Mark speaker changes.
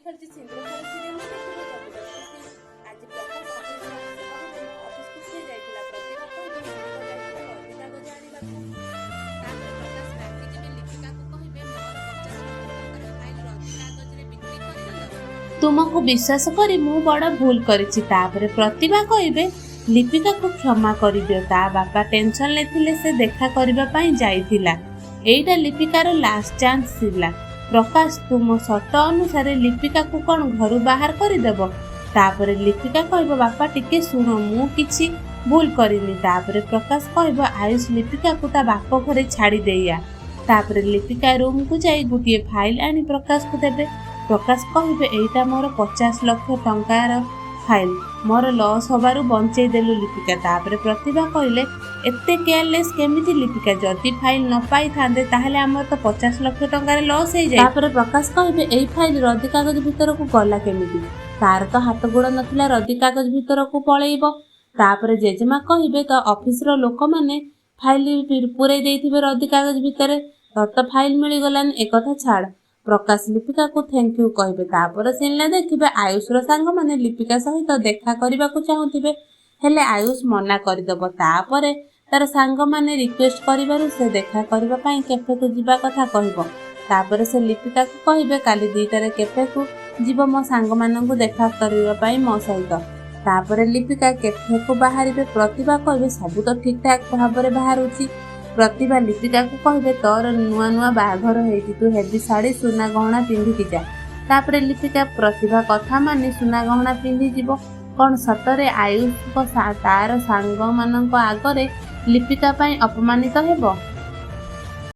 Speaker 1: ଖଲଚି ସିନ୍ଦୁର ଖେଳ ସିରିଏଲ ଦେଖିବେ ଆଜି ପ୍ରକାଶ ଅଫିସକୁ କିଏ ଯାଇଥିଲା ପ୍ରତିଭା କହିବେ ଯାଇଥିଲା ରଦିକା ଗଜ ଆଣିବାକୁ। ତାପରେ ପ୍ରକାଶ ରାଗିଯିବେ ଲିପିକାକୁ କହିବେ ମୋର 50 ଲକ୍ଷ ଟଙ୍କାର ଫାଇଲ ରଦିକା ଗଜରେ ବିକ୍ରି କରିଦେଲ।
Speaker 2: ତୁମକୁ ବିଶ୍ୱାସ କରି ମୁଁ ବଡ଼ ଭୁଲ କରିଛି। ତାପରେ ପ୍ରତିଭା କହିବେ ଲିପିକାକୁ କ୍ଷମା କରିଦିଅ। ତା ବାପା ଟେନସନରେ ଥିଲେ, ସେ ଦେଖା କରିବା ପାଇଁ ଯାଇଥିଲା। ଏଇଟା ଲିପିକାର ଲାଷ୍ଟ ଚାନ୍ସ ଥିଲା। ପ୍ରକାଶ ତୁମ ସର୍ତ୍ତ ଅନୁସାରେ ଲିପିକାକୁ କ'ଣ ଘରୁ ବାହାର କରିଦେବ? ତାପରେ ଲିପିକା କହିବ ବାପା ଟିକେ ଶୁଣ, ମୁଁ କିଛି ଭୁଲ କରିନି। ତାପରେ ପ୍ରକାଶ କହିବ ଆୟୁଷ ଲିପିକାକୁ ତା ବାପ ଘରେ ଛାଡ଼ି ଦେଇଆ। ତାପରେ ଲିପିକା ରୁମକୁ ଯାଇ ଗୋଟିଏ ଫାଇଲ ଆଣି ପ୍ରକାଶକୁ ଦେବେ। ପ୍ରକାଶ କହିବେ ଏଇଟା ମୋର 50 ଲକ୍ଷ ଟଙ୍କାର ଫାଇଲ, ମୋର ଲସ୍ ହବାରୁ ବଞ୍ଚେଇ ଦେଲୁ ଲିପିକା। ତାପରେ ପ୍ରତିଭା କହିଲେ ଏତେ କେୟାରଲେସ୍ କେମିତି ଲିପିକା? ଯଦି ଫାଇଲ ନ ପାଇଥାନ୍ତେ ତାହେଲେ ଆମର ତ 50 ଲକ୍ଷ ଟଙ୍କାରେ ଲସ୍ ହେଇଯାଏ। ତାପରେ ପ୍ରକାଶ କହିବେ ଏଇ ଫାଇଲ ରଦି କାଗଜ ଭିତରକୁ ଗଲା କେମିତି? ତାର ତ ହାତ ଗୋଡ଼ ନଥିଲା ରଦି କାଗଜ ଭିତରକୁ ପଳେଇବ। ତାପରେ ଜେଜେମା କହିବେ ତ ଅଫିସର ଲୋକମାନେ ଫାଇଲ ପୁରେଇ ଦେଇଥିବେ ରଦି କାଗଜ ଭିତରେ, ତୋର ତ ଫାଇଲ ମିଳିଗଲାନି। ଏକଥା ଛାଡ଼। ପ୍ରକାଶ ଲିପିକାକୁ ଥ୍ୟାଙ୍କ ୟୁ କହିବେ। ତାପରେ ସିନେ ଦେଖିବେ ଆୟୁଷର ସାଙ୍ଗମାନେ ଲିପିକା ସହିତ ଦେଖା କରିବାକୁ ଚାହୁଁଥିବେ, ହେଲେ ଆୟୁଷ ମନା କରିଦେବ। ତାପରେ ତାର ସାଙ୍ଗମାନେ ରିକ୍ୱେଷ୍ଟ କରିବାରୁ ସେ ଦେଖା କରିବା ପାଇଁ କେଫେକୁ ଯିବା କଥା କହିବ। ତାପରେ ସେ ଲିପିକାକୁ କହିବେ କାଲି 2ଟାରେ କେଫେକୁ ଯିବ ମୋ ସାଙ୍ଗମାନଙ୍କୁ ଦେଖା କରିବା ପାଇଁ ମୋ ସହିତ। ତାପରେ ଲିପିକା କେଫେକୁ ବାହାରିବେ। ପ୍ରତିଭା କହିବେ ସବୁ ତ ଠିକଠାକ୍ ଭାବରେ ବାହାରୁଛି। ପ୍ରତିଭା ଲିପିକାକୁ କହିବେ ତୋର ନୂଆ ନୂଆ ବାହାଘର ହେଇଛି, ତୁ ହେଭି ଶାଢ଼ୀ ସୁନା ଗହଣା ପିନ୍ଧିକି ଯା। ତାପରେ ଲିପିକା ପ୍ରତିଭା କଥା ମାନି ସୁନା ଗହଣା ପିନ୍ଧିଯିବ। କ'ଣ ସତରେ ଆୟୁଷ ତାର ସାଙ୍ଗମାନଙ୍କ ଆଗରେ ଲିପିକା ପାଇଁ ଅପମାନିତ ହେବ?